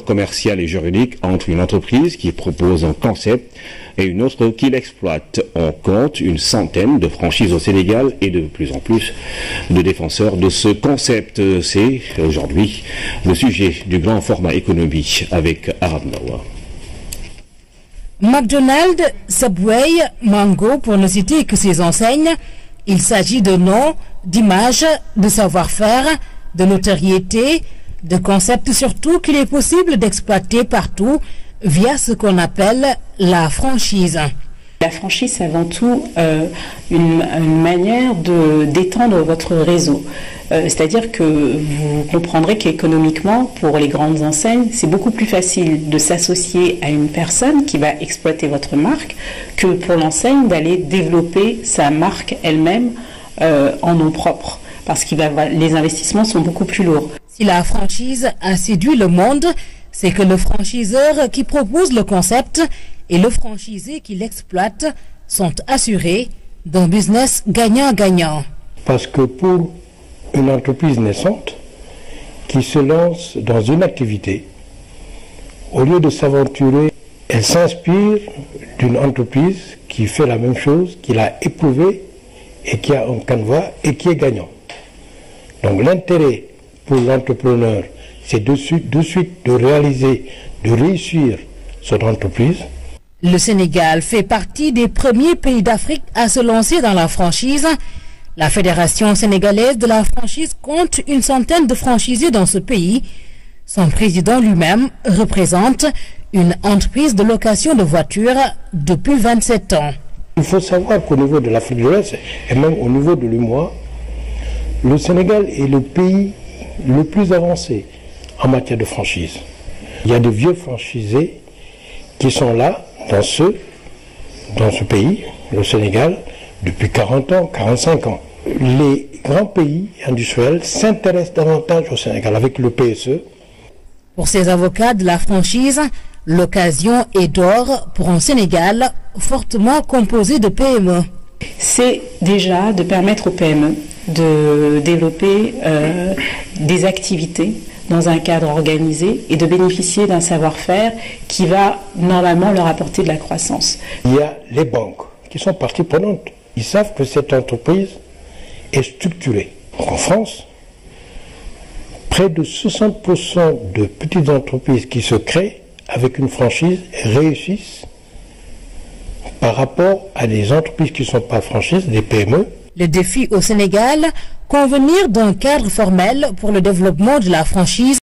commercial et juridique entre une entreprise qui propose un concept et une autre qui l'exploite. On compte une centaine de franchises au Sénégal et de plus en plus de défenseurs de ce concept. C'est aujourd'hui le sujet du grand format économie avec Arab Nawa. McDonald's, Subway, Mango, pour ne citer que ces enseignes, il s'agit de noms, d'images, de savoir-faire, de notoriété, de concepts surtout qu'il est possible d'exploiter partout via ce qu'on appelle la franchise. La franchise, c'est avant tout une manière d'étendre votre réseau. C'est-à-dire que vous comprendrez qu'économiquement, pour les grandes enseignes, c'est beaucoup plus facile de s'associer à une personne qui va exploiter votre marque que pour l'enseigne d'aller développer sa marque elle-même en nom propre. Parce que les investissements sont beaucoup plus lourds. Si la franchise a séduit le monde, c'est que le franchiseur qui propose le concept et le franchisé qui l'exploite sont assurés d'un business gagnant-gagnant. Parce que pour une entreprise naissante qui se lance dans une activité, au lieu de s'aventurer, elle s'inspire d'une entreprise qui fait la même chose, qui l'a éprouvée et qui a un canevas et qui est gagnant. Donc l'intérêt pour l'entrepreneur, c'est de suite de réaliser, de réussir son entreprise. Le Sénégal fait partie des premiers pays d'Afrique à se lancer dans la franchise. La Fédération sénégalaise de la franchise compte une centaine de franchisés dans ce pays. Son président lui-même représente une entreprise de location de voitures depuis 27 ans. Il faut savoir qu'au niveau de l'Afrique de l'Ouest et même au niveau de l'UMOA, le Sénégal est le pays le plus avancé en matière de franchise. Il y a de vieux franchisés qui sont là, dans ce pays, le Sénégal, depuis 40 ans, 45 ans. Les grands pays industriels s'intéressent davantage au Sénégal avec le PSE. Pour ces avocats de la franchise, l'occasion est d'or pour un Sénégal fortement composé de PME. C'est déjà de permettre aux PME de développer des activités dans un cadre organisé et de bénéficier d'un savoir-faire qui va normalement leur apporter de la croissance. Il y a les banques qui sont partie prenante. Ils savent que cette entreprise est structurée. Donc en France, près de 60% de petites entreprises qui se créent avec une franchise réussissent par rapport à des entreprises qui ne sont pas franchises, des PME. Le défi au Sénégal, convenir d'un cadre formel pour le développement de la franchise